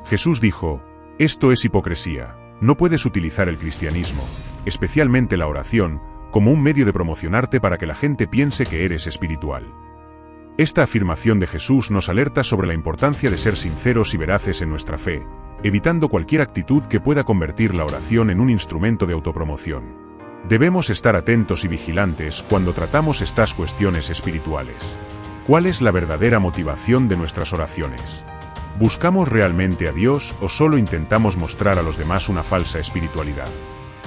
Jesús dijo: «Esto es hipocresía. No puedes utilizar el cristianismo, especialmente la oración, como un medio de promocionarte para que la gente piense que eres espiritual». Esta afirmación de Jesús nos alerta sobre la importancia de ser sinceros y veraces en nuestra fe, evitando cualquier actitud que pueda convertir la oración en un instrumento de autopromoción. Debemos estar atentos y vigilantes cuando tratamos estas cuestiones espirituales. ¿Cuál es la verdadera motivación de nuestras oraciones? ¿Buscamos realmente a Dios o solo intentamos mostrar a los demás una falsa espiritualidad?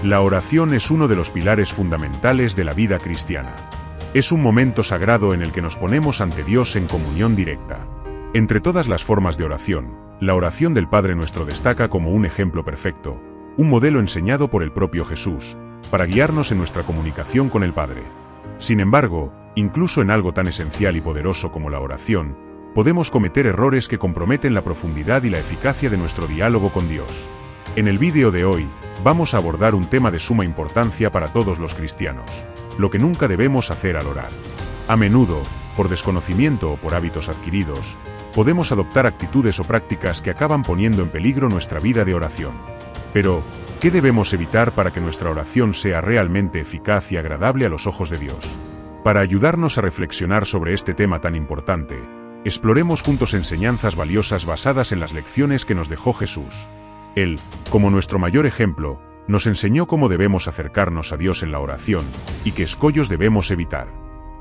La oración es uno de los pilares fundamentales de la vida cristiana. Es un momento sagrado en el que nos ponemos ante Dios en comunión directa. Entre todas las formas de oración, la oración del Padre Nuestro destaca como un ejemplo perfecto, un modelo enseñado por el propio Jesús, para guiarnos en nuestra comunicación con el Padre. Sin embargo, incluso en algo tan esencial y poderoso como la oración, podemos cometer errores que comprometen la profundidad y la eficacia de nuestro diálogo con Dios. En el vídeo de hoy, vamos a abordar un tema de suma importancia para todos los cristianos: lo que nunca debemos hacer al orar. A menudo, por desconocimiento o por hábitos adquiridos, podemos adoptar actitudes o prácticas que acaban poniendo en peligro nuestra vida de oración. Pero, ¿qué debemos evitar para que nuestra oración sea realmente eficaz y agradable a los ojos de Dios? Para ayudarnos a reflexionar sobre este tema tan importante, exploremos juntos enseñanzas valiosas basadas en las lecciones que nos dejó Jesús. Él, como nuestro mayor ejemplo, nos enseñó cómo debemos acercarnos a Dios en la oración y qué escollos debemos evitar.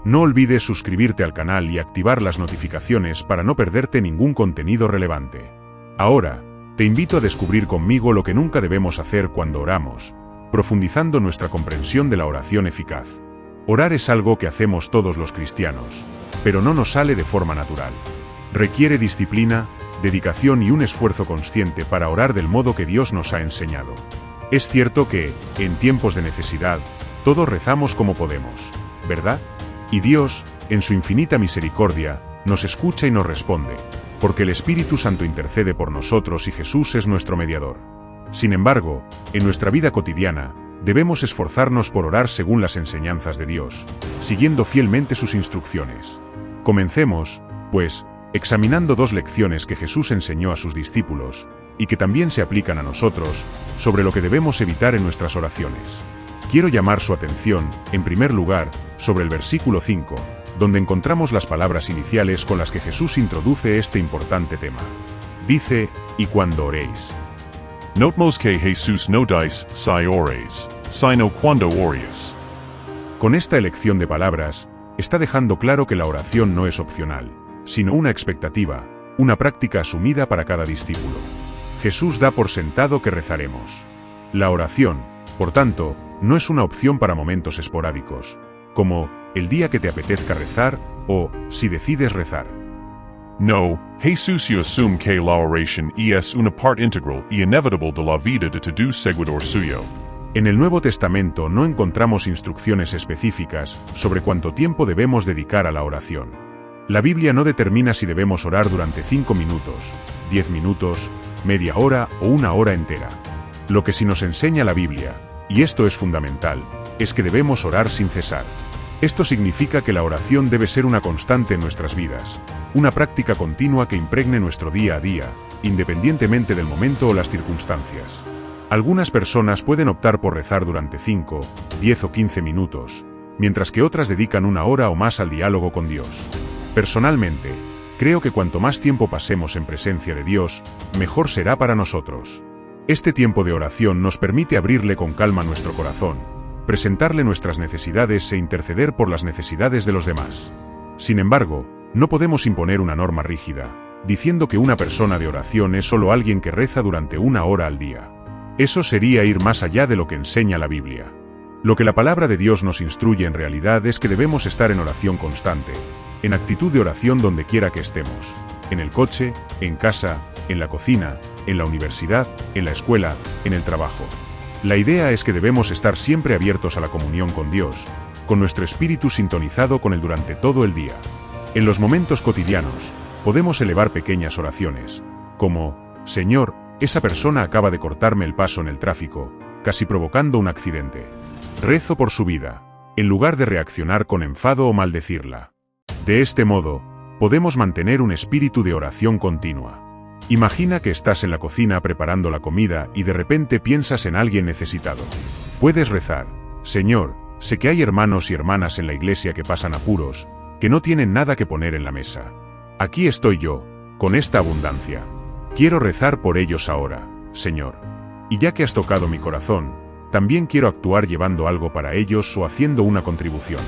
No olvides suscribirte al canal y activar las notificaciones para no perderte ningún contenido relevante. Ahora, te invito a descubrir conmigo lo que nunca debemos hacer cuando oramos, profundizando nuestra comprensión de la oración eficaz. Orar es algo que hacemos todos los cristianos, pero no nos sale de forma natural. Requiere disciplina, dedicación y un esfuerzo consciente para orar del modo que Dios nos ha enseñado. Es cierto que, en tiempos de necesidad, todos rezamos como podemos, ¿verdad? Y Dios, en su infinita misericordia, nos escucha y nos responde, porque el Espíritu Santo intercede por nosotros y Jesús es nuestro mediador. Sin embargo, en nuestra vida cotidiana, debemos esforzarnos por orar según las enseñanzas de Dios, siguiendo fielmente sus instrucciones. Comencemos, pues, examinando dos lecciones que Jesús enseñó a sus discípulos, y que también se aplican a nosotros, sobre lo que debemos evitar en nuestras oraciones. Quiero llamar su atención, en primer lugar, sobre el versículo 5, donde encontramos las palabras iniciales con las que Jesús introduce este importante tema. Dice: «Y cuando oréis». Notemos que Jesús no dice si oréis, sino cuando oréis. Con esta elección de palabras, está dejando claro que la oración no es opcional, sino una expectativa, una práctica asumida para cada discípulo. Jesús da por sentado que rezaremos. La oración, por tanto, no es una opción para momentos esporádicos, como el día que te apetezca rezar o si decides rezar. No, Jesús asume que la oración es una parte integral y inevitable de la vida de todo seguidor suyo. En el Nuevo Testamento no encontramos instrucciones específicas sobre cuánto tiempo debemos dedicar a la oración. La Biblia no determina si debemos orar durante 5 minutos, 10 minutos, media hora o una hora entera. Lo que sí nos enseña la Biblia, y esto es fundamental, es que debemos orar sin cesar. Esto significa que la oración debe ser una constante en nuestras vidas, una práctica continua que impregne nuestro día a día, independientemente del momento o las circunstancias. Algunas personas pueden optar por rezar durante 5, 10 o 15 minutos, mientras que otras dedican una hora o más al diálogo con Dios. Personalmente, creo que cuanto más tiempo pasemos en presencia de Dios, mejor será para nosotros. Este tiempo de oración nos permite abrirle con calma nuestro corazón, presentarle nuestras necesidades e interceder por las necesidades de los demás. Sin embargo, no podemos imponer una norma rígida, diciendo que una persona de oración es solo alguien que reza durante una hora al día. Eso sería ir más allá de lo que enseña la Biblia. Lo que la palabra de Dios nos instruye en realidad es que debemos estar en oración constante, en actitud de oración donde quiera que estemos, en el coche, en casa, en la cocina, en la universidad, en la escuela, en el trabajo. La idea es que debemos estar siempre abiertos a la comunión con Dios, con nuestro espíritu sintonizado con Él durante todo el día. En los momentos cotidianos, podemos elevar pequeñas oraciones, como: «Señor, esa persona acaba de cortarme el paso en el tráfico, casi provocando un accidente. Rezo por su vida», en lugar de reaccionar con enfado o maldecirla. De este modo, podemos mantener un espíritu de oración continua. Imagina que estás en la cocina preparando la comida y de repente piensas en alguien necesitado. Puedes rezar: Señor, sé que hay hermanos y hermanas en la iglesia que pasan apuros, que no tienen nada que poner en la mesa. Aquí estoy yo, con esta abundancia. Quiero rezar por ellos ahora, Señor. Y ya que has tocado mi corazón, también quiero actuar llevando algo para ellos o haciendo una contribución.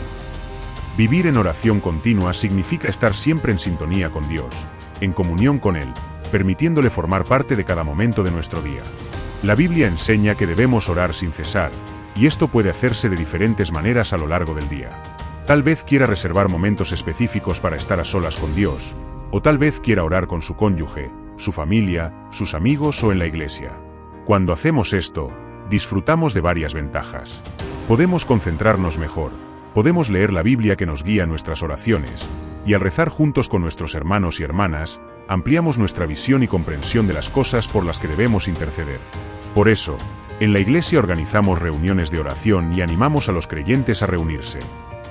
Vivir en oración continua significa estar siempre en sintonía con Dios, en comunión con Él, permitiéndole formar parte de cada momento de nuestro día. La Biblia enseña que debemos orar sin cesar, y esto puede hacerse de diferentes maneras a lo largo del día. Tal vez quiera reservar momentos específicos para estar a solas con Dios, o tal vez quiera orar con su cónyuge, su familia, sus amigos o en la iglesia. Cuando hacemos esto, disfrutamos de varias ventajas. Podemos concentrarnos mejor, podemos leer la Biblia que nos guía nuestras oraciones, y al rezar juntos con nuestros hermanos y hermanas, ampliamos nuestra visión y comprensión de las cosas por las que debemos interceder. Por eso, en la iglesia organizamos reuniones de oración y animamos a los creyentes a reunirse.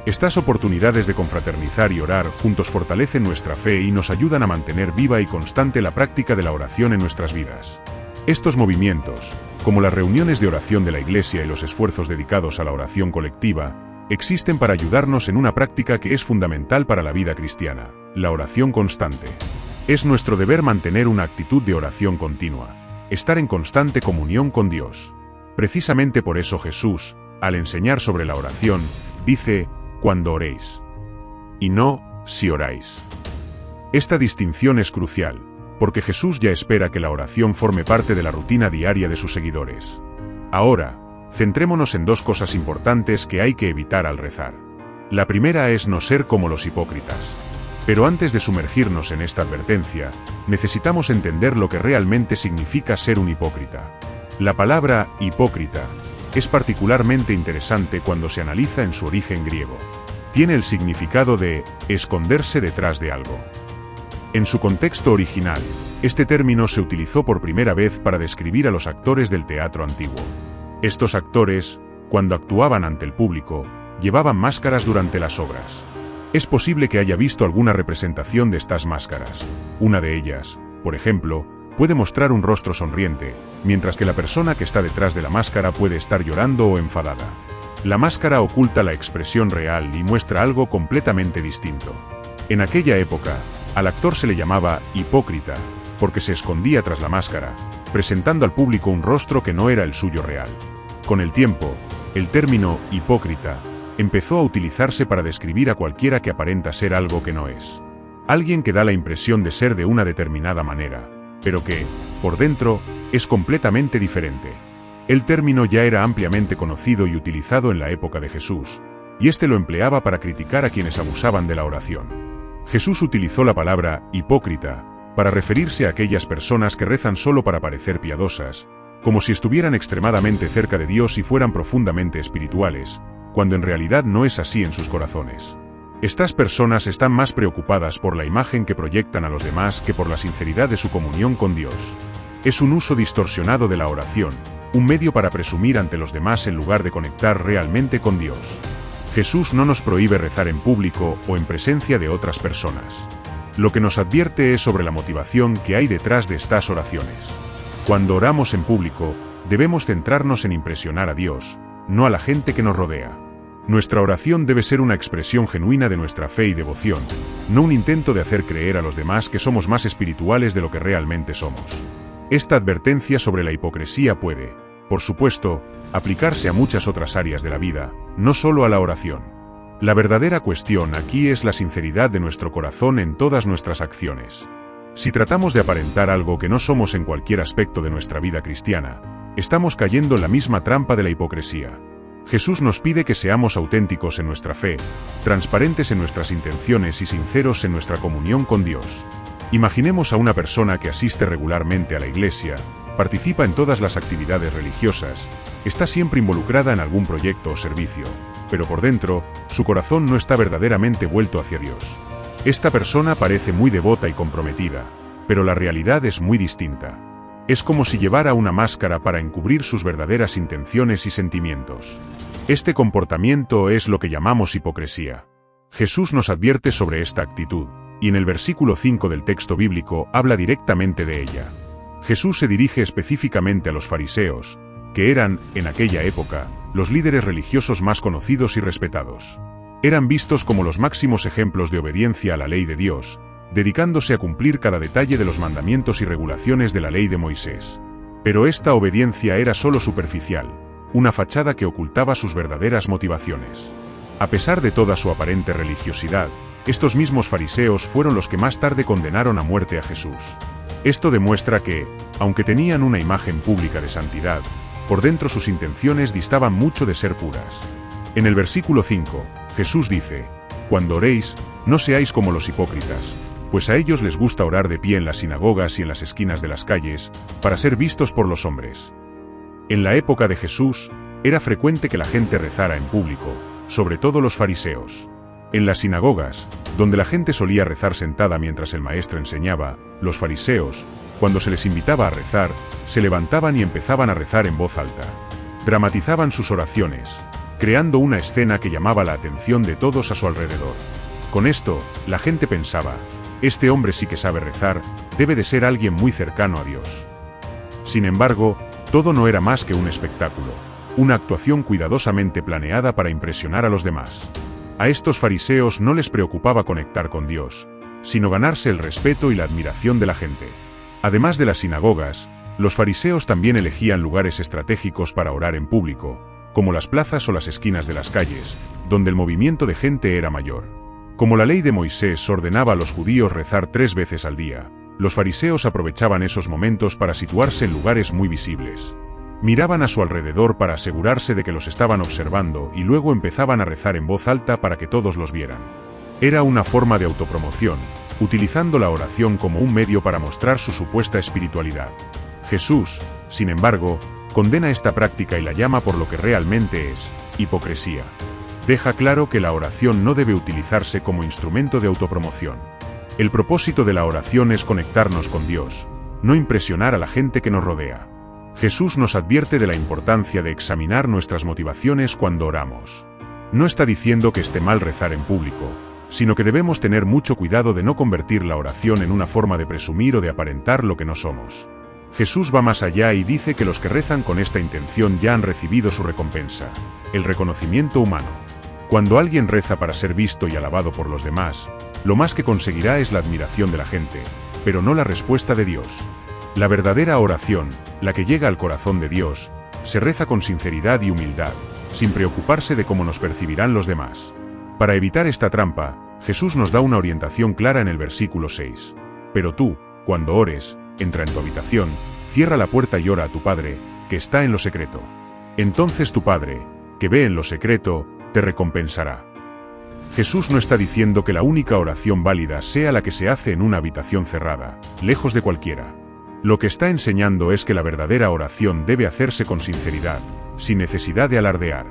Estas oportunidades de confraternizar y orar juntos fortalecen nuestra fe y nos ayudan a mantener viva y constante la práctica de la oración en nuestras vidas. Estos movimientos, como las reuniones de oración de la iglesia y los esfuerzos dedicados a la oración colectiva, existen para ayudarnos en una práctica que es fundamental para la vida cristiana: la oración constante. Es nuestro deber mantener una actitud de oración continua, estar en constante comunión con Dios. Precisamente por eso Jesús, al enseñar sobre la oración, dice: cuando oréis. Y no, si oráis. Esta distinción es crucial, porque Jesús ya espera que la oración forme parte de la rutina diaria de sus seguidores. Ahora, centrémonos en dos cosas importantes que hay que evitar al rezar. La primera es no ser como los hipócritas. Pero antes de sumergirnos en esta advertencia, necesitamos entender lo que realmente significa ser un hipócrita. La palabra hipócrita es particularmente interesante cuando se analiza en su origen griego. Tiene el significado de esconderse detrás de algo. En su contexto original, este término se utilizó por primera vez para describir a los actores del teatro antiguo. Estos actores, cuando actuaban ante el público, llevaban máscaras durante las obras. Es posible que haya visto alguna representación de estas máscaras. Una de ellas, por ejemplo, puede mostrar un rostro sonriente, mientras que la persona que está detrás de la máscara puede estar llorando o enfadada. La máscara oculta la expresión real y muestra algo completamente distinto. En aquella época, al actor se le llamaba hipócrita, porque se escondía tras la máscara, presentando al público un rostro que no era el suyo real. Con el tiempo, el término hipócrita empezó a utilizarse para describir a cualquiera que aparenta ser algo que no es. Alguien que da la impresión de ser de una determinada manera, pero que, por dentro, es completamente diferente. El término ya era ampliamente conocido y utilizado en la época de Jesús, y este lo empleaba para criticar a quienes abusaban de la oración. Jesús utilizó la palabra hipócrita para referirse a aquellas personas que rezan solo para parecer piadosas, como si estuvieran extremadamente cerca de Dios y fueran profundamente espirituales, cuando en realidad no es así en sus corazones. Estas personas están más preocupadas por la imagen que proyectan a los demás que por la sinceridad de su comunión con Dios. Es un uso distorsionado de la oración, un medio para presumir ante los demás en lugar de conectar realmente con Dios. Jesús no nos prohíbe rezar en público o en presencia de otras personas. Lo que nos advierte es sobre la motivación que hay detrás de estas oraciones. Cuando oramos en público, debemos centrarnos en impresionar a Dios, no a la gente que nos rodea. Nuestra oración debe ser una expresión genuina de nuestra fe y devoción, no un intento de hacer creer a los demás que somos más espirituales de lo que realmente somos. Esta advertencia sobre la hipocresía puede, por supuesto, aplicarse a muchas otras áreas de la vida, no solo a la oración. La verdadera cuestión aquí es la sinceridad de nuestro corazón en todas nuestras acciones. Si tratamos de aparentar algo que no somos en cualquier aspecto de nuestra vida cristiana, estamos cayendo en la misma trampa de la hipocresía. Jesús nos pide que seamos auténticos en nuestra fe, transparentes en nuestras intenciones y sinceros en nuestra comunión con Dios. Imaginemos a una persona que asiste regularmente a la iglesia, participa en todas las actividades religiosas, está siempre involucrada en algún proyecto o servicio, pero por dentro, su corazón no está verdaderamente vuelto hacia Dios. Esta persona parece muy devota y comprometida, pero la realidad es muy distinta. Es como si llevara una máscara para encubrir sus verdaderas intenciones y sentimientos. Este comportamiento es lo que llamamos hipocresía. Jesús nos advierte sobre esta actitud, y en el versículo 5 del texto bíblico habla directamente de ella. Jesús se dirige específicamente a los fariseos, que eran, en aquella época, los líderes religiosos más conocidos y respetados. Eran vistos como los máximos ejemplos de obediencia a la ley de Dios, dedicándose a cumplir cada detalle de los mandamientos y regulaciones de la ley de Moisés. Pero esta obediencia era solo superficial, una fachada que ocultaba sus verdaderas motivaciones. A pesar de toda su aparente religiosidad, estos mismos fariseos fueron los que más tarde condenaron a muerte a Jesús. Esto demuestra que, aunque tenían una imagen pública de santidad, por dentro sus intenciones distaban mucho de ser puras. En el versículo 5, Jesús dice: «Cuando oréis, no seáis como los hipócritas, pues a ellos les gusta orar de pie en las sinagogas y en las esquinas de las calles, para ser vistos por los hombres». En la época de Jesús, era frecuente que la gente rezara en público, sobre todo los fariseos. En las sinagogas, donde la gente solía rezar sentada mientras el maestro enseñaba, los fariseos, cuando se les invitaba a rezar, se levantaban y empezaban a rezar en voz alta. Dramatizaban sus oraciones, creando una escena que llamaba la atención de todos a su alrededor. Con esto, la gente pensaba: este hombre sí que sabe rezar, debe de ser alguien muy cercano a Dios. Sin embargo, todo no era más que un espectáculo, una actuación cuidadosamente planeada para impresionar a los demás. A estos fariseos no les preocupaba conectar con Dios, sino ganarse el respeto y la admiración de la gente. Además de las sinagogas, los fariseos también elegían lugares estratégicos para orar en público, como las plazas o las esquinas de las calles, donde el movimiento de gente era mayor. Como la ley de Moisés ordenaba a los judíos rezar 3 veces al día, los fariseos aprovechaban esos momentos para situarse en lugares muy visibles. Miraban a su alrededor para asegurarse de que los estaban observando y luego empezaban a rezar en voz alta para que todos los vieran. Era una forma de autopromoción, utilizando la oración como un medio para mostrar su supuesta espiritualidad. Jesús, sin embargo, condena esta práctica y la llama por lo que realmente es: hipocresía. Deja claro que la oración no debe utilizarse como instrumento de autopromoción. El propósito de la oración es conectarnos con Dios, no impresionar a la gente que nos rodea. Jesús nos advierte de la importancia de examinar nuestras motivaciones cuando oramos. No está diciendo que esté mal rezar en público, sino que debemos tener mucho cuidado de no convertir la oración en una forma de presumir o de aparentar lo que no somos. Jesús va más allá y dice que los que rezan con esta intención ya han recibido su recompensa, el reconocimiento humano. Cuando alguien reza para ser visto y alabado por los demás, lo más que conseguirá es la admiración de la gente, pero no la respuesta de Dios. La verdadera oración, la que llega al corazón de Dios, se reza con sinceridad y humildad, sin preocuparse de cómo nos percibirán los demás. Para evitar esta trampa, Jesús nos da una orientación clara en el versículo 6. Pero tú, cuando ores, entra en tu habitación, cierra la puerta y ora a tu Padre, que está en lo secreto. Entonces tu Padre, que ve en lo secreto, te recompensará. Jesús no está diciendo que la única oración válida sea la que se hace en una habitación cerrada, lejos de cualquiera. Lo que está enseñando es que la verdadera oración debe hacerse con sinceridad, sin necesidad de alardear.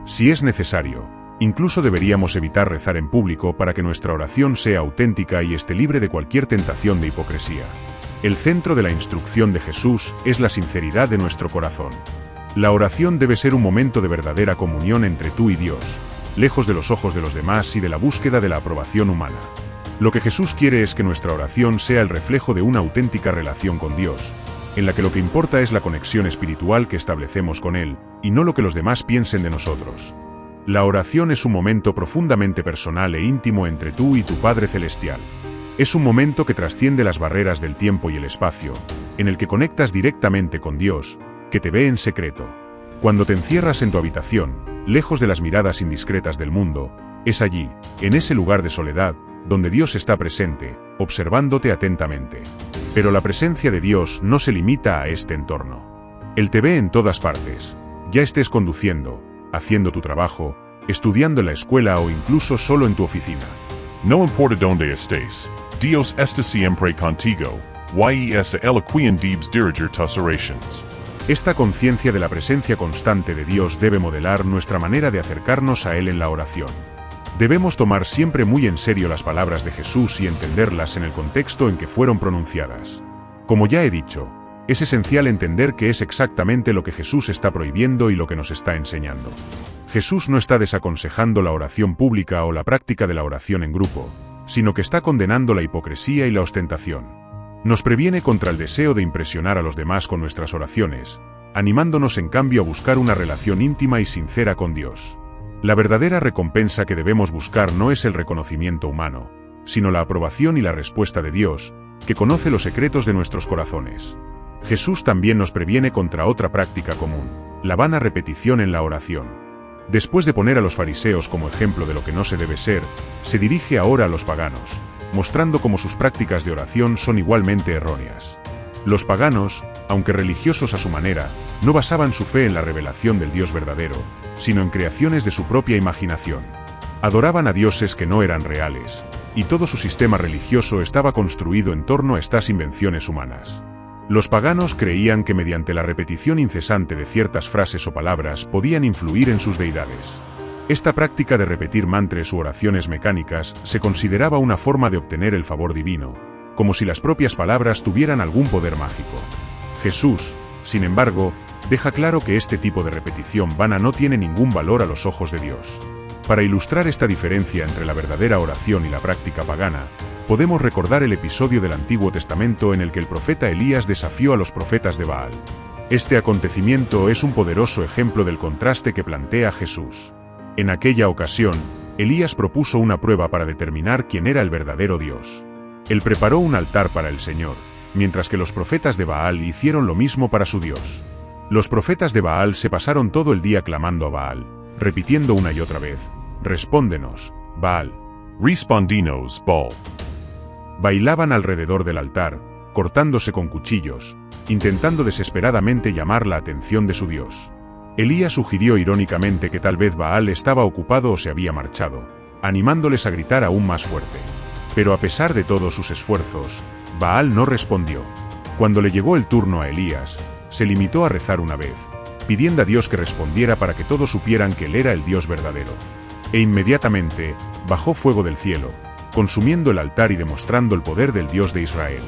Si es necesario, incluso deberíamos evitar rezar en público para que nuestra oración sea auténtica y esté libre de cualquier tentación de hipocresía. El centro de la instrucción de Jesús es la sinceridad de nuestro corazón. La oración debe ser un momento de verdadera comunión entre tú y Dios, lejos de los ojos de los demás y de la búsqueda de la aprobación humana. Lo que Jesús quiere es que nuestra oración sea el reflejo de una auténtica relación con Dios, en la que lo que importa es la conexión espiritual que establecemos con Él, y no lo que los demás piensen de nosotros. La oración es un momento profundamente personal e íntimo entre tú y tu Padre Celestial. Es un momento que trasciende las barreras del tiempo y el espacio, en el que conectas directamente con Dios, que te ve en secreto. Cuando te encierras en tu habitación, lejos de las miradas indiscretas del mundo, es allí, en ese lugar de soledad, donde Dios está presente, observándote atentamente. Pero la presencia de Dios no se limita a este entorno. Él te ve en todas partes, ya estés conduciendo, haciendo tu trabajo, estudiando en la escuela o incluso solo en tu oficina. No importa dónde estés, Dios está siempre contigo, y es Él quien debes dirigir tus oraciones. Esta conciencia de la presencia constante de Dios debe modelar nuestra manera de acercarnos a Él en la oración. Debemos tomar siempre muy en serio las palabras de Jesús y entenderlas en el contexto en que fueron pronunciadas. Como ya he dicho, es esencial entender qué es exactamente lo que Jesús está prohibiendo y lo que nos está enseñando. Jesús no está desaconsejando la oración pública o la práctica de la oración en grupo, sino que está condenando la hipocresía y la ostentación. Nos previene contra el deseo de impresionar a los demás con nuestras oraciones, animándonos en cambio a buscar una relación íntima y sincera con Dios. La verdadera recompensa que debemos buscar no es el reconocimiento humano, sino la aprobación y la respuesta de Dios, que conoce los secretos de nuestros corazones. Jesús también nos previene contra otra práctica común, la vana repetición en la oración. Después de poner a los fariseos como ejemplo de lo que no se debe ser, se dirige ahora a los paganos, mostrando cómo sus prácticas de oración son igualmente erróneas. Los paganos, aunque religiosos a su manera, no basaban su fe en la revelación del Dios verdadero, sino en creaciones de su propia imaginación. Adoraban a dioses que no eran reales, y todo su sistema religioso estaba construido en torno a estas invenciones humanas. Los paganos creían que mediante la repetición incesante de ciertas frases o palabras podían influir en sus deidades. Esta práctica de repetir mantras u oraciones mecánicas se consideraba una forma de obtener el favor divino, como si las propias palabras tuvieran algún poder mágico. Jesús, sin embargo, deja claro que este tipo de repetición vana no tiene ningún valor a los ojos de Dios. Para ilustrar esta diferencia entre la verdadera oración y la práctica pagana, podemos recordar el episodio del Antiguo Testamento en el que el profeta Elías desafió a los profetas de Baal. Este acontecimiento es un poderoso ejemplo del contraste que plantea Jesús. En aquella ocasión, Elías propuso una prueba para determinar quién era el verdadero Dios. Él preparó un altar para el Señor, mientras que los profetas de Baal hicieron lo mismo para su Dios. Los profetas de Baal se pasaron todo el día clamando a Baal, repitiendo una y otra vez: «Respóndenos, Baal». Respondinos, Baal. Bailaban alrededor del altar, cortándose con cuchillos, intentando desesperadamente llamar la atención de su Dios. Elías sugirió irónicamente que tal vez Baal estaba ocupado o se había marchado, animándoles a gritar aún más fuerte. Pero a pesar de todos sus esfuerzos, Baal no respondió. Cuando le llegó el turno a Elías, se limitó a rezar una vez, pidiendo a Dios que respondiera para que todos supieran que él era el Dios verdadero. E inmediatamente, bajó fuego del cielo, consumiendo el altar y demostrando el poder del Dios de Israel.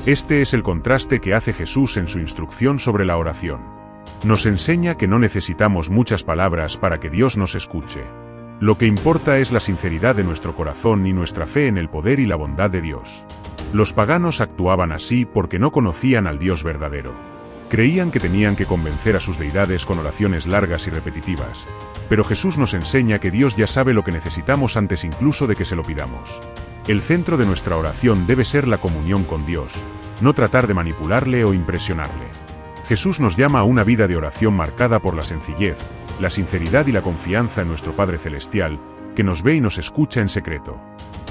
Este es el contraste que hace Jesús en su instrucción sobre la oración. Nos enseña que no necesitamos muchas palabras para que Dios nos escuche. Lo que importa es la sinceridad de nuestro corazón y nuestra fe en el poder y la bondad de Dios. Los paganos actuaban así porque no conocían al Dios verdadero. Creían que tenían que convencer a sus deidades con oraciones largas y repetitivas, pero Jesús nos enseña que Dios ya sabe lo que necesitamos antes incluso de que se lo pidamos. El centro de nuestra oración debe ser la comunión con Dios, no tratar de manipularle o impresionarle. Jesús nos llama a una vida de oración marcada por la sencillez, la sinceridad y la confianza en nuestro Padre Celestial, que nos ve y nos escucha en secreto.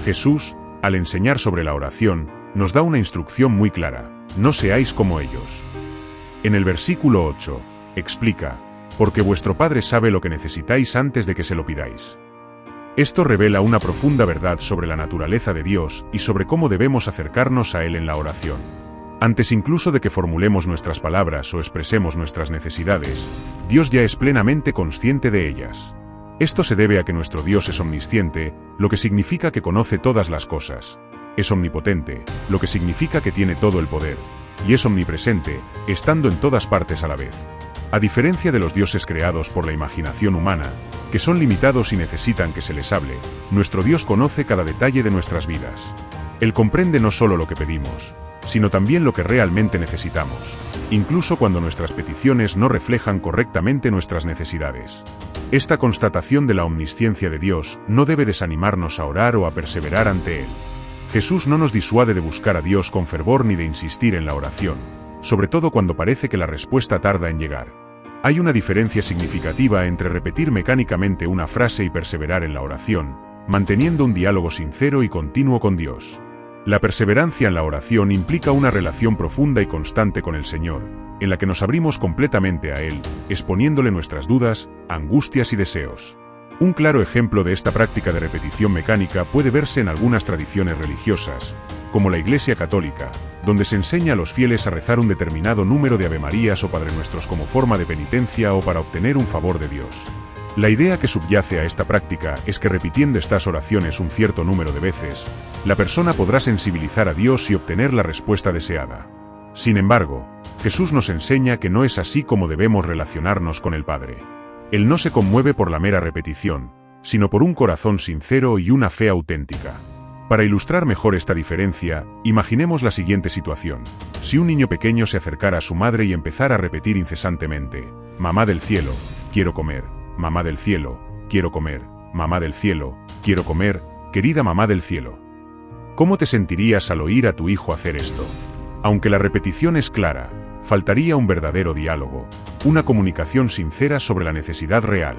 Jesús, al enseñar sobre la oración, nos da una instrucción muy clara: no seáis como ellos. En el versículo 8, explica: porque vuestro Padre sabe lo que necesitáis antes de que se lo pidáis. Esto revela una profunda verdad sobre la naturaleza de Dios y sobre cómo debemos acercarnos a Él en la oración. Antes incluso de que formulemos nuestras palabras o expresemos nuestras necesidades, Dios ya es plenamente consciente de ellas. Esto se debe a que nuestro Dios es omnisciente, lo que significa que conoce todas las cosas. Es omnipotente, lo que significa que tiene todo el poder. Y es omnipresente, estando en todas partes a la vez. A diferencia de los dioses creados por la imaginación humana, que son limitados y necesitan que se les hable, nuestro Dios conoce cada detalle de nuestras vidas. Él comprende no solo lo que pedimos, sino también lo que realmente necesitamos, incluso cuando nuestras peticiones no reflejan correctamente nuestras necesidades. Esta constatación de la omnisciencia de Dios no debe desanimarnos a orar o a perseverar ante Él. Jesús no nos disuade de buscar a Dios con fervor ni de insistir en la oración, sobre todo cuando parece que la respuesta tarda en llegar. Hay una diferencia significativa entre repetir mecánicamente una frase y perseverar en la oración, manteniendo un diálogo sincero y continuo con Dios. La perseverancia en la oración implica una relación profunda y constante con el Señor, en la que nos abrimos completamente a Él, exponiéndole nuestras dudas, angustias y deseos. Un claro ejemplo de esta práctica de repetición mecánica puede verse en algunas tradiciones religiosas, como la Iglesia Católica, donde se enseña a los fieles a rezar un determinado número de Avemarías o Padre Nuestros como forma de penitencia o para obtener un favor de Dios. La idea que subyace a esta práctica es que repitiendo estas oraciones un cierto número de veces, la persona podrá sensibilizar a Dios y obtener la respuesta deseada. Sin embargo, Jesús nos enseña que no es así como debemos relacionarnos con el Padre. Él no se conmueve por la mera repetición, sino por un corazón sincero y una fe auténtica. Para ilustrar mejor esta diferencia, imaginemos la siguiente situación. Si un niño pequeño se acercara a su madre y empezara a repetir incesantemente: «Mamá del cielo, quiero comer, mamá del cielo, quiero comer, mamá del cielo, quiero comer, querida mamá del cielo». ¿Cómo te sentirías al oír a tu hijo hacer esto? Aunque la repetición es clara, faltaría un verdadero diálogo, una comunicación sincera sobre la necesidad real.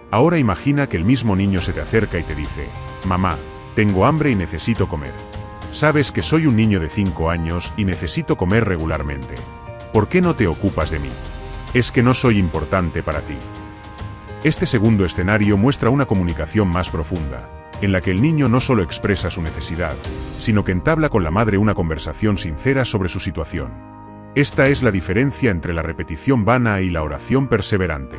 Ahora imagina que el mismo niño se te acerca y te dice: «Mamá, tengo hambre y necesito comer. Sabes que soy un niño de 5 años y necesito comer regularmente. ¿Por qué no te ocupas de mí? ¿Es que no soy importante para ti?». Este segundo escenario muestra una comunicación más profunda, en la que el niño no solo expresa su necesidad, sino que entabla con la madre una conversación sincera sobre su situación. Esta es la diferencia entre la repetición vana y la oración perseverante.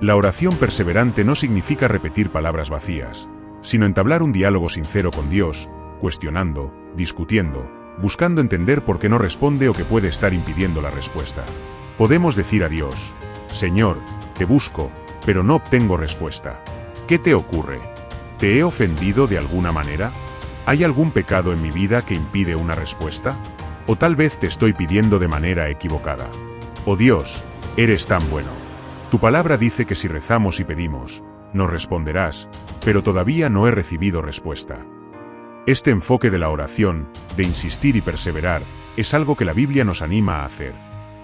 La oración perseverante no significa repetir palabras vacías, sino entablar un diálogo sincero con Dios, cuestionando, discutiendo, buscando entender por qué no responde o qué puede estar impidiendo la respuesta. Podemos decir a Dios: «Señor, te busco, pero no obtengo respuesta. ¿Qué te ocurre? ¿Te he ofendido de alguna manera? ¿Hay algún pecado en mi vida que impide una respuesta? ¿O tal vez te estoy pidiendo de manera equivocada? Oh Dios, eres tan bueno. Tu palabra dice que si rezamos y pedimos, nos responderás, pero todavía no he recibido respuesta». Este enfoque de la oración, de insistir y perseverar, es algo que la Biblia nos anima a hacer.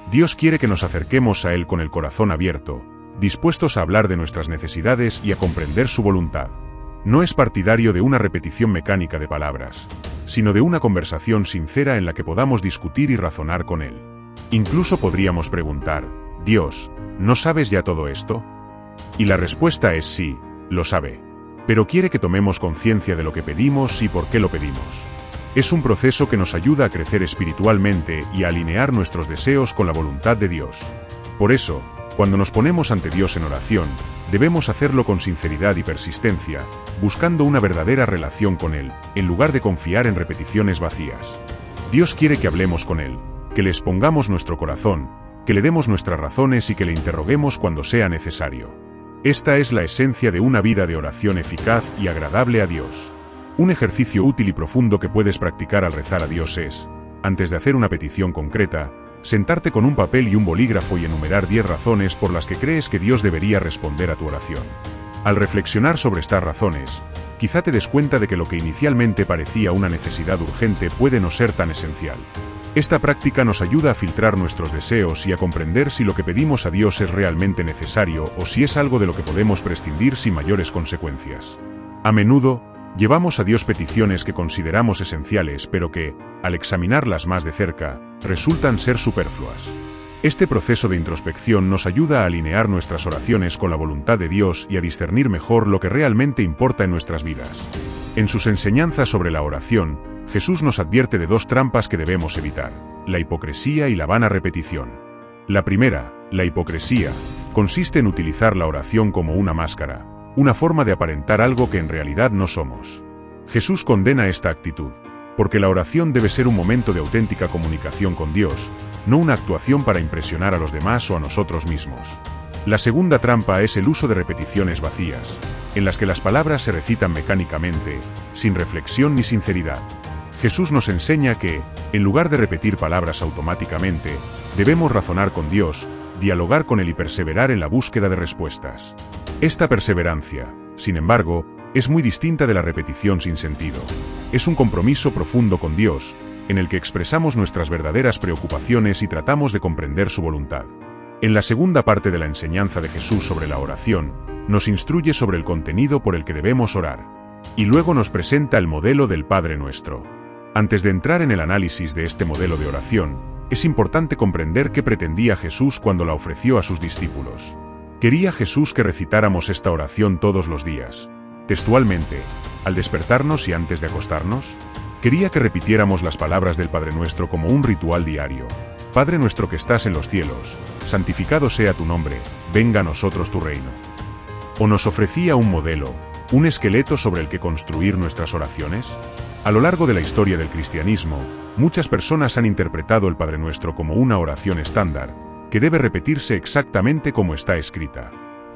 Dios quiere que nos acerquemos a Él con el corazón abierto, dispuestos a hablar de nuestras necesidades y a comprender su voluntad. No es partidario de una repetición mecánica de palabras, sino de una conversación sincera en la que podamos discutir y razonar con Él. Incluso podríamos preguntar: «Dios, ¿no sabes ya todo esto?». Y la respuesta es sí, lo sabe. Pero quiere que tomemos conciencia de lo que pedimos y por qué lo pedimos. Es un proceso que nos ayuda a crecer espiritualmente y a alinear nuestros deseos con la voluntad de Dios. Por eso, cuando nos ponemos ante Dios en oración, debemos hacerlo con sinceridad y persistencia, buscando una verdadera relación con Él, en lugar de confiar en repeticiones vacías. Dios quiere que hablemos con Él, que le expongamos nuestro corazón, que le demos nuestras razones y que le interroguemos cuando sea necesario. Esta es la esencia de una vida de oración eficaz y agradable a Dios. Un ejercicio útil y profundo que puedes practicar al rezar a Dios es, antes de hacer una petición concreta, sentarte con un papel y un bolígrafo y enumerar 10 razones por las que crees que Dios debería responder a tu oración. Al reflexionar sobre estas razones, quizá te des cuenta de que lo que inicialmente parecía una necesidad urgente puede no ser tan esencial. Esta práctica nos ayuda a filtrar nuestros deseos y a comprender si lo que pedimos a Dios es realmente necesario o si es algo de lo que podemos prescindir sin mayores consecuencias. A menudo, llevamos a Dios peticiones que consideramos esenciales pero que, al examinarlas más de cerca, resultan ser superfluas. Este proceso de introspección nos ayuda a alinear nuestras oraciones con la voluntad de Dios y a discernir mejor lo que realmente importa en nuestras vidas. En sus enseñanzas sobre la oración, Jesús nos advierte de 2 trampas que debemos evitar: la hipocresía y la vana repetición. La primera, la hipocresía, consiste en utilizar la oración como una máscara, una forma de aparentar algo que en realidad no somos. Jesús condena esta actitud, porque la oración debe ser un momento de auténtica comunicación con Dios, no una actuación para impresionar a los demás o a nosotros mismos. La segunda trampa es el uso de repeticiones vacías, en las que las palabras se recitan mecánicamente, sin reflexión ni sinceridad. Jesús nos enseña que, en lugar de repetir palabras automáticamente, debemos razonar con Dios, dialogar con Él y perseverar en la búsqueda de respuestas. Esta perseverancia, sin embargo, es muy distinta de la repetición sin sentido. Es un compromiso profundo con Dios, en el que expresamos nuestras verdaderas preocupaciones y tratamos de comprender su voluntad. En la segunda parte de la enseñanza de Jesús sobre la oración, nos instruye sobre el contenido por el que debemos orar. Y luego nos presenta el modelo del Padre Nuestro. Antes de entrar en el análisis de este modelo de oración, es importante comprender qué pretendía Jesús cuando la ofreció a sus discípulos. ¿Quería Jesús que recitáramos esta oración todos los días, textualmente, al despertarnos y antes de acostarnos? ¿Quería que repitiéramos las palabras del Padre Nuestro como un ritual diario? Padre nuestro que estás en los cielos, santificado sea tu nombre, venga a nosotros tu reino. ¿O nos ofrecía un modelo, un esqueleto sobre el que construir nuestras oraciones? A lo largo de la historia del cristianismo, muchas personas han interpretado el Padre Nuestro como una oración estándar, que debe repetirse exactamente como está escrita.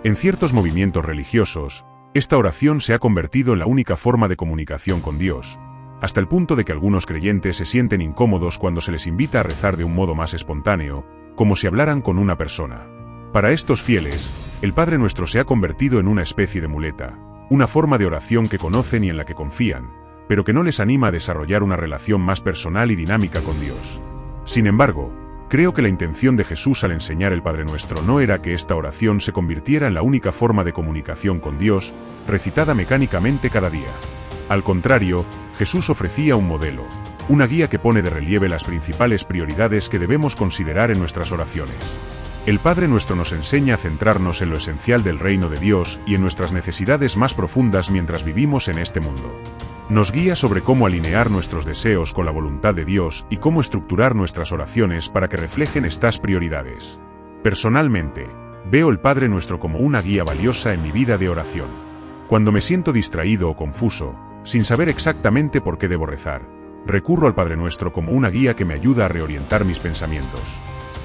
En ciertos movimientos religiosos, esta oración se ha convertido en la única forma de comunicación con Dios, hasta el punto de que algunos creyentes se sienten incómodos cuando se les invita a rezar de un modo más espontáneo, como si hablaran con una persona. Para estos fieles, el Padre Nuestro se ha convertido en una especie de muleta, una forma de oración que conocen y en la que confían, pero que no les anima a desarrollar una relación más personal y dinámica con Dios. Sin embargo, creo que la intención de Jesús al enseñar el Padre Nuestro no era que esta oración se convirtiera en la única forma de comunicación con Dios, recitada mecánicamente cada día. Al contrario, Jesús ofrecía un modelo, una guía que pone de relieve las principales prioridades que debemos considerar en nuestras oraciones. El Padre Nuestro nos enseña a centrarnos en lo esencial del reino de Dios y en nuestras necesidades más profundas mientras vivimos en este mundo. Nos guía sobre cómo alinear nuestros deseos con la voluntad de Dios y cómo estructurar nuestras oraciones para que reflejen estas prioridades. Personalmente, veo el Padre Nuestro como una guía valiosa en mi vida de oración. Cuando me siento distraído o confuso, sin saber exactamente por qué debo rezar, recurro al Padre Nuestro como una guía que me ayuda a reorientar mis pensamientos.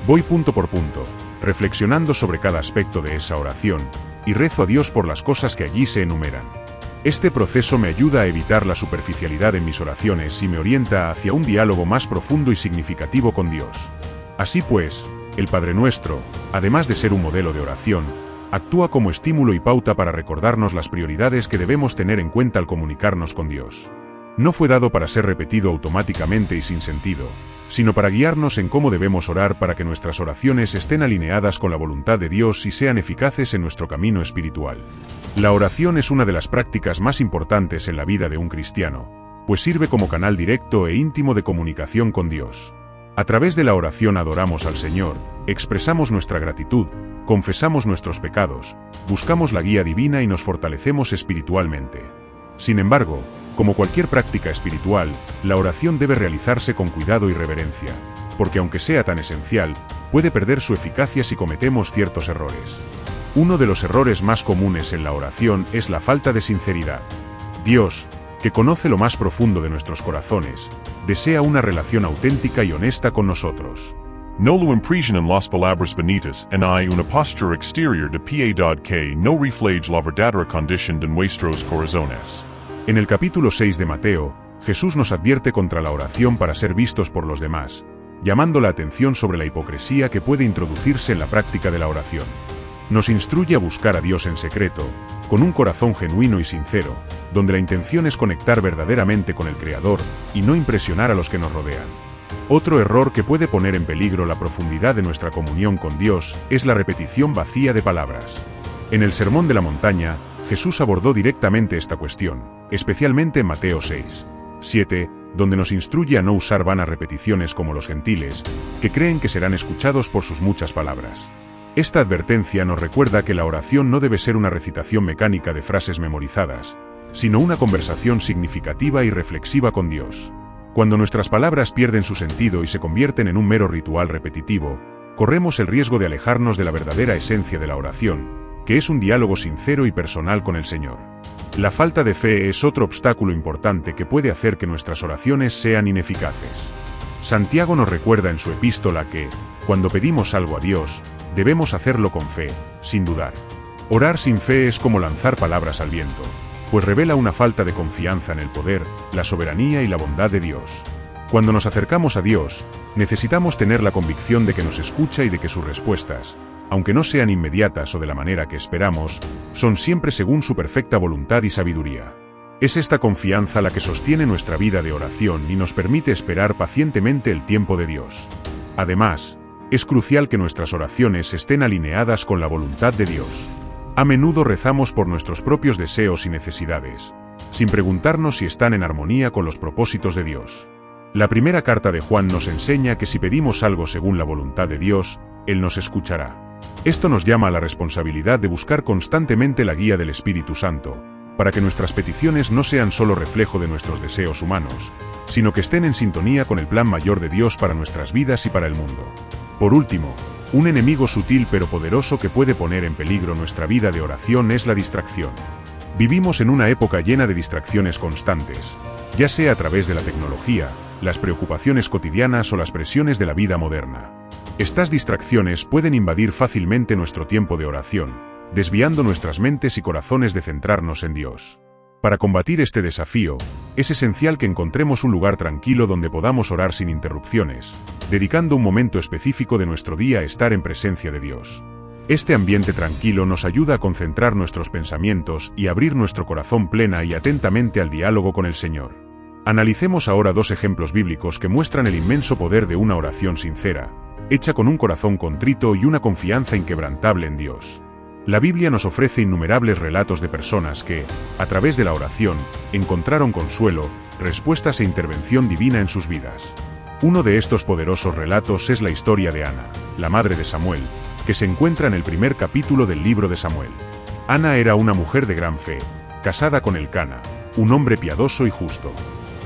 Voy punto por punto, reflexionando sobre cada aspecto de esa oración, y rezo a Dios por las cosas que allí se enumeran. Este proceso me ayuda a evitar la superficialidad en mis oraciones y me orienta hacia un diálogo más profundo y significativo con Dios. Así pues, el Padre Nuestro, además de ser un modelo de oración, actúa como estímulo y pauta para recordarnos las prioridades que debemos tener en cuenta al comunicarnos con Dios. No fue dado para ser repetido automáticamente y sin sentido, sino para guiarnos en cómo debemos orar para que nuestras oraciones estén alineadas con la voluntad de Dios y sean eficaces en nuestro camino espiritual. La oración es una de las prácticas más importantes en la vida de un cristiano, pues sirve como canal directo e íntimo de comunicación con Dios. A través de la oración adoramos al Señor, expresamos nuestra gratitud, confesamos nuestros pecados, buscamos la guía divina y nos fortalecemos espiritualmente. Sin embargo, como cualquier práctica espiritual, la oración debe realizarse con cuidado y reverencia, porque aunque sea tan esencial, puede perder su eficacia si cometemos ciertos errores. Uno de los errores más comunes en la oración es la falta de sinceridad. Dios, que conoce lo más profundo de nuestros corazones, desea una relación auténtica y honesta con nosotros. No lo impresión en las palabras bonitas en hay una postura exterior de piedad que no refleja la verdadera condición de nuestros corazones. En el capítulo 6 de Mateo, Jesús nos advierte contra la oración para ser vistos por los demás, llamando la atención sobre la hipocresía que puede introducirse en la práctica de la oración. Nos instruye a buscar a Dios en secreto, con un corazón genuino y sincero, donde la intención es conectar verdaderamente con el Creador y no impresionar a los que nos rodean. Otro error que puede poner en peligro la profundidad de nuestra comunión con Dios es la repetición vacía de palabras. En el Sermón de la Montaña, Jesús abordó directamente esta cuestión, especialmente en Mateo 6, 7, donde nos instruye a no usar vanas repeticiones como los gentiles, que creen que serán escuchados por sus muchas palabras. Esta advertencia nos recuerda que la oración no debe ser una recitación mecánica de frases memorizadas, sino una conversación significativa y reflexiva con Dios. Cuando nuestras palabras pierden su sentido y se convierten en un mero ritual repetitivo, corremos el riesgo de alejarnos de la verdadera esencia de la oración, que es un diálogo sincero y personal con el Señor. La falta de fe es otro obstáculo importante que puede hacer que nuestras oraciones sean ineficaces. Santiago nos recuerda en su epístola que, cuando pedimos algo a Dios, debemos hacerlo con fe, sin dudar. Orar sin fe es como lanzar palabras al viento, pues revela una falta de confianza en el poder, la soberanía y la bondad de Dios. Cuando nos acercamos a Dios, necesitamos tener la convicción de que nos escucha y de que sus respuestas, aunque no sean inmediatas o de la manera que esperamos, son siempre según su perfecta voluntad y sabiduría. Es esta confianza la que sostiene nuestra vida de oración y nos permite esperar pacientemente el tiempo de Dios. Además, es crucial que nuestras oraciones estén alineadas con la voluntad de Dios. A menudo rezamos por nuestros propios deseos y necesidades, sin preguntarnos si están en armonía con los propósitos de Dios. La primera carta de Juan nos enseña que si pedimos algo según la voluntad de Dios, Él nos escuchará. Esto nos llama a la responsabilidad de buscar constantemente la guía del Espíritu Santo, para que nuestras peticiones no sean solo reflejo de nuestros deseos humanos, sino que estén en sintonía con el plan mayor de Dios para nuestras vidas y para el mundo. Por último, un enemigo sutil pero poderoso que puede poner en peligro nuestra vida de oración es la distracción. Vivimos en una época llena de distracciones constantes, ya sea a través de la tecnología, las preocupaciones cotidianas o las presiones de la vida moderna. Estas distracciones pueden invadir fácilmente nuestro tiempo de oración, desviando nuestras mentes y corazones de centrarnos en Dios. Para combatir este desafío, es esencial que encontremos un lugar tranquilo donde podamos orar sin interrupciones, dedicando un momento específico de nuestro día a estar en presencia de Dios. Este ambiente tranquilo nos ayuda a concentrar nuestros pensamientos y abrir nuestro corazón plena y atentamente al diálogo con el Señor. Analicemos ahora dos ejemplos bíblicos que muestran el inmenso poder de una oración sincera, hecha con un corazón contrito y una confianza inquebrantable en Dios. La Biblia nos ofrece innumerables relatos de personas que, a través de la oración, encontraron consuelo, respuestas e intervención divina en sus vidas. Uno de estos poderosos relatos es la historia de Ana, la madre de Samuel, que se encuentra en el primer capítulo del libro de Samuel. Ana era una mujer de gran fe, casada con Elcana, un hombre piadoso y justo.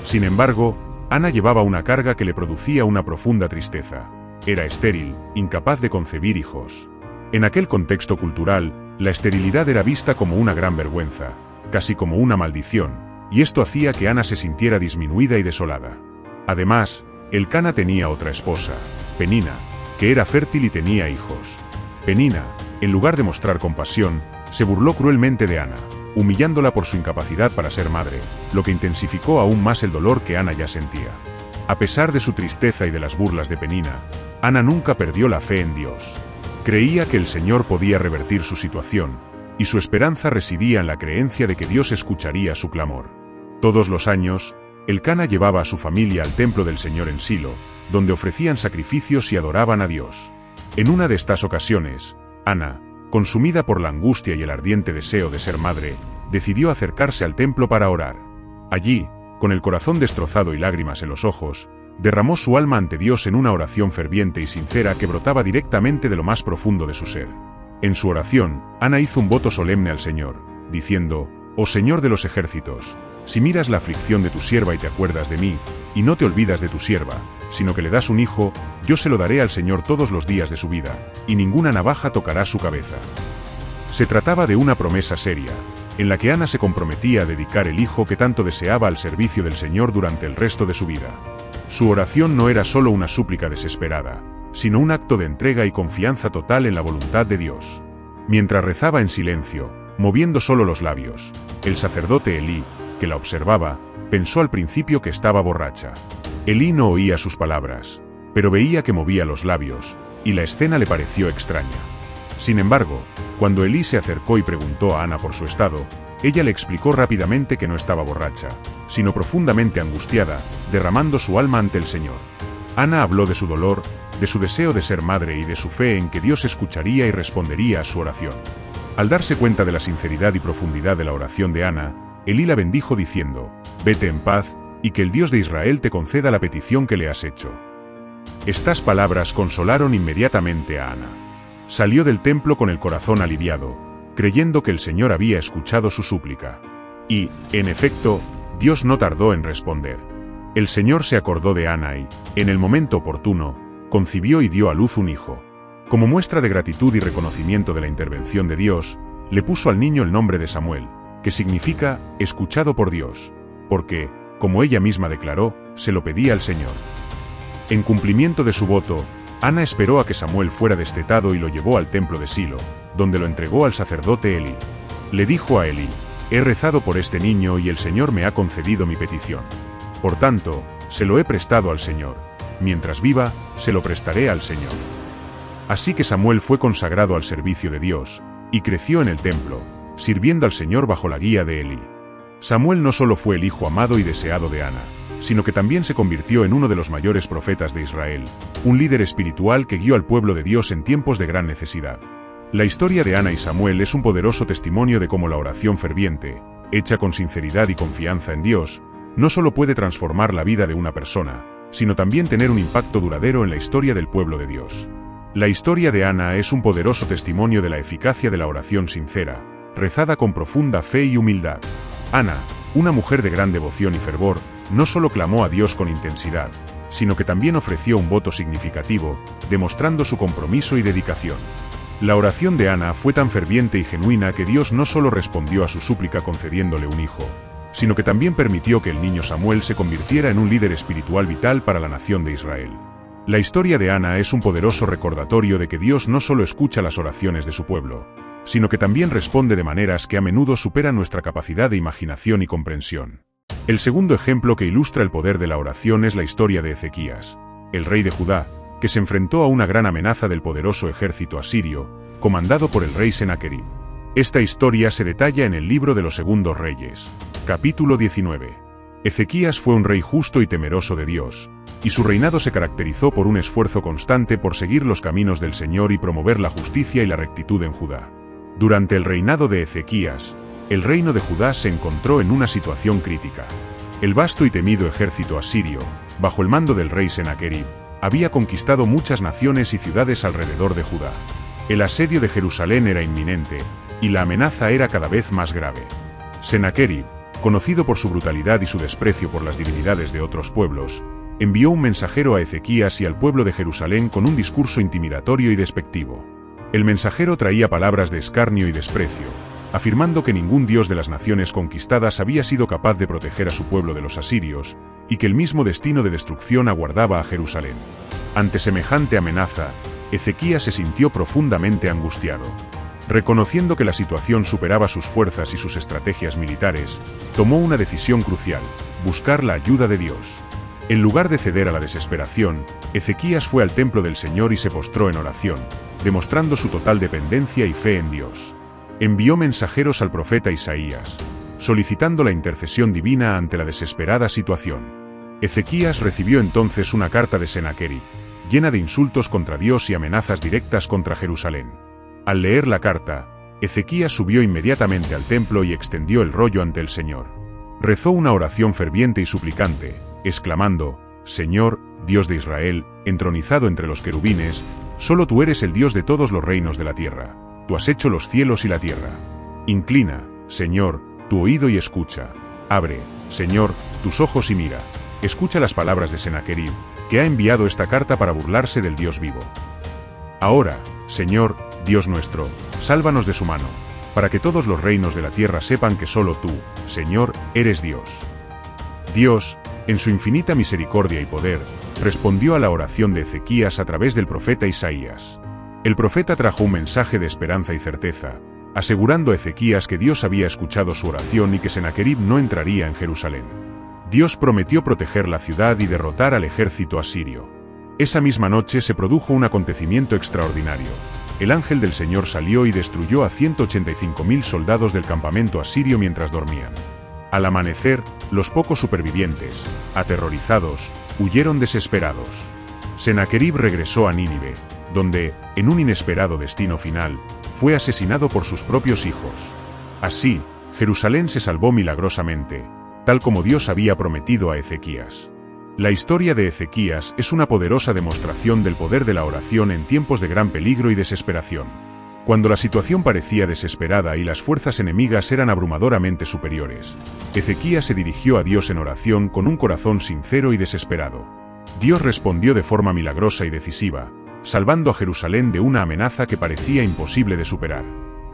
Sin embargo, Ana llevaba una carga que le producía una profunda tristeza. Era estéril, incapaz de concebir hijos. En aquel contexto cultural, la esterilidad era vista como una gran vergüenza, casi como una maldición, y esto hacía que Ana se sintiera disminuida y desolada. Además, Elcana tenía otra esposa, Penina, que era fértil y tenía hijos. Penina, en lugar de mostrar compasión, se burló cruelmente de Ana, humillándola por su incapacidad para ser madre, lo que intensificó aún más el dolor que Ana ya sentía. A pesar de su tristeza y de las burlas de Penina, Ana nunca perdió la fe en Dios. Creía que el Señor podía revertir su situación, y su esperanza residía en la creencia de que Dios escucharía su clamor. Todos los años, Elcana llevaba a su familia al templo del Señor en Silo, donde ofrecían sacrificios y adoraban a Dios. En una de estas ocasiones, Ana, consumida por la angustia y el ardiente deseo de ser madre, decidió acercarse al templo para orar. Allí, con el corazón destrozado y lágrimas en los ojos, derramó su alma ante Dios en una oración ferviente y sincera que brotaba directamente de lo más profundo de su ser. En su oración, Ana hizo un voto solemne al Señor, diciendo: «Oh Señor de los ejércitos, si miras la aflicción de tu sierva y te acuerdas de mí, y no te olvidas de tu sierva, sino que le das un hijo, yo se lo daré al Señor todos los días de su vida, y ninguna navaja tocará su cabeza». Se trataba de una promesa seria, en la que Ana se comprometía a dedicar el hijo que tanto deseaba al servicio del Señor durante el resto de su vida. Su oración no era solo una súplica desesperada, sino un acto de entrega y confianza total en la voluntad de Dios. Mientras rezaba en silencio, moviendo solo los labios, el sacerdote Elí, que la observaba, pensó al principio que estaba borracha. Elí no oía sus palabras, pero veía que movía los labios, y la escena le pareció extraña. Sin embargo, cuando Elí se acercó y preguntó a Ana por su estado, ella le explicó rápidamente que no estaba borracha, sino profundamente angustiada, derramando su alma ante el Señor. Ana habló de su dolor, de su deseo de ser madre y de su fe en que Dios escucharía y respondería a su oración. Al darse cuenta de la sinceridad y profundidad de la oración de Ana, Elí la bendijo diciendo: «Vete en paz, y que el Dios de Israel te conceda la petición que le has hecho». Estas palabras consolaron inmediatamente a Ana. Salió del templo con el corazón aliviado, creyendo que el Señor había escuchado su súplica. Y, en efecto, Dios no tardó en responder. El Señor se acordó de Ana y, en el momento oportuno, concibió y dio a luz un hijo. Como muestra de gratitud y reconocimiento de la intervención de Dios, le puso al niño el nombre de Samuel, que significa escuchado por Dios, porque, como ella misma declaró, se lo pedía al Señor. En cumplimiento de su voto, Ana esperó a que Samuel fuera destetado y lo llevó al templo de Silo, donde lo entregó al sacerdote Elí. Le dijo a Elí: «He rezado por este niño y el Señor me ha concedido mi petición. Por tanto, se lo he prestado al Señor. Mientras viva, se lo prestaré al Señor». Así que Samuel fue consagrado al servicio de Dios, y creció en el templo, sirviendo al Señor bajo la guía de Elí. Samuel no solo fue el hijo amado y deseado de Ana, sino que también se convirtió en uno de los mayores profetas de Israel, un líder espiritual que guió al pueblo de Dios en tiempos de gran necesidad. La historia de Ana y Samuel es un poderoso testimonio de cómo la oración ferviente, hecha con sinceridad y confianza en Dios, no solo puede transformar la vida de una persona, sino también tener un impacto duradero en la historia del pueblo de Dios. La historia de Ana es un poderoso testimonio de la eficacia de la oración sincera, rezada con profunda fe y humildad. Ana, una mujer de gran devoción y fervor, no solo clamó a Dios con intensidad, sino que también ofreció un voto significativo, demostrando su compromiso y dedicación. La oración de Ana fue tan ferviente y genuina que Dios no solo respondió a su súplica concediéndole un hijo, sino que también permitió que el niño Samuel se convirtiera en un líder espiritual vital para la nación de Israel. La historia de Ana es un poderoso recordatorio de que Dios no solo escucha las oraciones de su pueblo, sino que también responde de maneras que a menudo superan nuestra capacidad de imaginación y comprensión. El segundo ejemplo que ilustra el poder de la oración es la historia de Ezequías, el rey de Judá, que se enfrentó a una gran amenaza del poderoso ejército asirio, comandado por el rey Senaquerib. Esta historia se detalla en el libro de los Segundos Reyes, capítulo 19. Ezequías fue un rey justo y temeroso de Dios, y su reinado se caracterizó por un esfuerzo constante por seguir los caminos del Señor y promover la justicia y la rectitud en Judá. Durante el reinado de Ezequías, el reino de Judá se encontró en una situación crítica. El vasto y temido ejército asirio, bajo el mando del rey Senaquerib, había conquistado muchas naciones y ciudades alrededor de Judá. El asedio de Jerusalén era inminente, y la amenaza era cada vez más grave. Senaquerib, conocido por su brutalidad y su desprecio por las divinidades de otros pueblos, envió un mensajero a Ezequías y al pueblo de Jerusalén con un discurso intimidatorio y despectivo. El mensajero traía palabras de escarnio y desprecio, afirmando que ningún dios de las naciones conquistadas había sido capaz de proteger a su pueblo de los asirios, y que el mismo destino de destrucción aguardaba a Jerusalén. Ante semejante amenaza, Ezequías se sintió profundamente angustiado. Reconociendo que la situación superaba sus fuerzas y sus estrategias militares, tomó una decisión crucial: buscar la ayuda de Dios. En lugar de ceder a la desesperación, Ezequías fue al templo del Señor y se postró en oración, demostrando su total dependencia y fe en Dios. Envió mensajeros al profeta Isaías, solicitando la intercesión divina ante la desesperada situación. Ezequías recibió entonces una carta de Senaquerib, llena de insultos contra Dios y amenazas directas contra Jerusalén. Al leer la carta, Ezequías subió inmediatamente al templo y extendió el rollo ante el Señor. Rezó una oración ferviente y suplicante, exclamando: Señor, Dios de Israel, entronizado entre los querubines, solo tú eres el Dios de todos los reinos de la tierra. Tú has hecho los cielos y la tierra. Inclina, Señor, tu oído y escucha. Abre, Señor, tus ojos y mira. Escucha las palabras de Senaquerib, que ha enviado esta carta para burlarse del Dios vivo. Ahora, Señor, Dios nuestro, sálvanos de su mano, para que todos los reinos de la tierra sepan que solo tú, Señor, eres Dios. Dios, en su infinita misericordia y poder, respondió a la oración de Ezequías a través del profeta Isaías. El profeta trajo un mensaje de esperanza y certeza, asegurando a Ezequías que Dios había escuchado su oración y que Senaquerib no entraría en Jerusalén. Dios prometió proteger la ciudad y derrotar al ejército asirio. Esa misma noche se produjo un acontecimiento extraordinario. El ángel del Señor salió y destruyó a 185.000 soldados del campamento asirio mientras dormían. Al amanecer, los pocos supervivientes, aterrorizados, huyeron desesperados. Senaquerib regresó a Nínive, donde, en un inesperado destino final, fue asesinado por sus propios hijos. Así, Jerusalén se salvó milagrosamente, tal como Dios había prometido a Ezequías. La historia de Ezequías es una poderosa demostración del poder de la oración en tiempos de gran peligro y desesperación. Cuando la situación parecía desesperada y las fuerzas enemigas eran abrumadoramente superiores, Ezequías se dirigió a Dios en oración con un corazón sincero y desesperado. Dios respondió de forma milagrosa y decisiva, salvando a Jerusalén de una amenaza que parecía imposible de superar.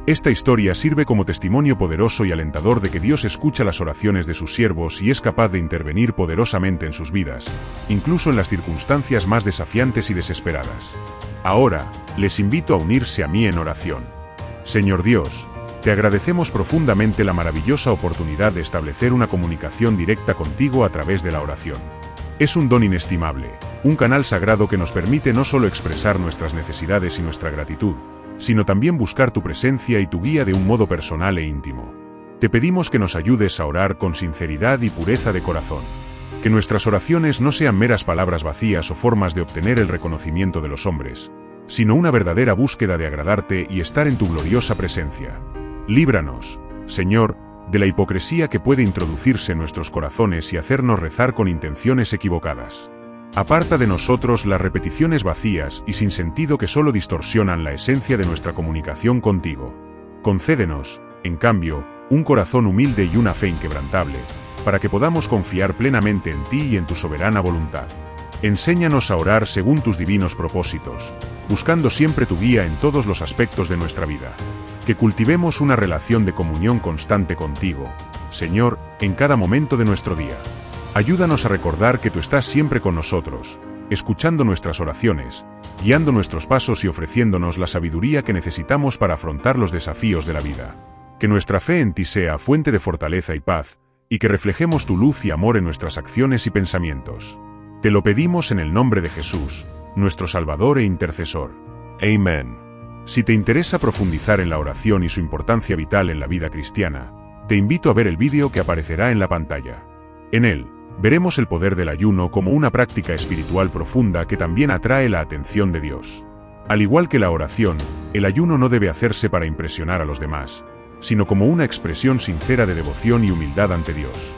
Esta historia sirve como testimonio poderoso y alentador de que Dios escucha las oraciones de sus siervos y es capaz de intervenir poderosamente en sus vidas, incluso en las circunstancias más desafiantes y desesperadas. Ahora, les invito a unirse a mí en oración. Señor Dios, te agradecemos profundamente la maravillosa oportunidad de establecer una comunicación directa contigo a través de la oración. Es un don inestimable, un canal sagrado que nos permite no solo expresar nuestras necesidades y nuestra gratitud, sino también buscar tu presencia y tu guía de un modo personal e íntimo. Te pedimos que nos ayudes a orar con sinceridad y pureza de corazón. Que nuestras oraciones no sean meras palabras vacías o formas de obtener el reconocimiento de los hombres, sino una verdadera búsqueda de agradarte y estar en tu gloriosa presencia. Líbranos, Señor, de la hipocresía que puede introducirse en nuestros corazones y hacernos rezar con intenciones equivocadas. Aparta de nosotros las repeticiones vacías y sin sentido que solo distorsionan la esencia de nuestra comunicación contigo. Concédenos, en cambio, un corazón humilde y una fe inquebrantable, para que podamos confiar plenamente en ti y en tu soberana voluntad. Enséñanos a orar según tus divinos propósitos, buscando siempre tu guía en todos los aspectos de nuestra vida. Que cultivemos una relación de comunión constante contigo, Señor, en cada momento de nuestro día. Ayúdanos a recordar que tú estás siempre con nosotros, escuchando nuestras oraciones, guiando nuestros pasos y ofreciéndonos la sabiduría que necesitamos para afrontar los desafíos de la vida. Que nuestra fe en ti sea fuente de fortaleza y paz, y que reflejemos tu luz y amor en nuestras acciones y pensamientos. Te lo pedimos en el nombre de Jesús, nuestro Salvador e intercesor. Amen. Si te interesa profundizar en la oración y su importancia vital en la vida cristiana, te invito a ver el vídeo que aparecerá en la pantalla. En él, veremos el poder del ayuno como una práctica espiritual profunda que también atrae la atención de Dios. Al igual que la oración, el ayuno no debe hacerse para impresionar a los demás, sino como una expresión sincera de devoción y humildad ante Dios.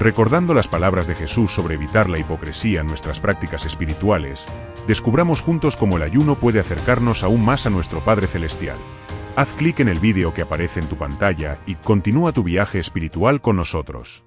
Recordando las palabras de Jesús sobre evitar la hipocresía en nuestras prácticas espirituales, descubramos juntos cómo el ayuno puede acercarnos aún más a nuestro Padre Celestial. Haz clic en el vídeo que aparece en tu pantalla y continúa tu viaje espiritual con nosotros.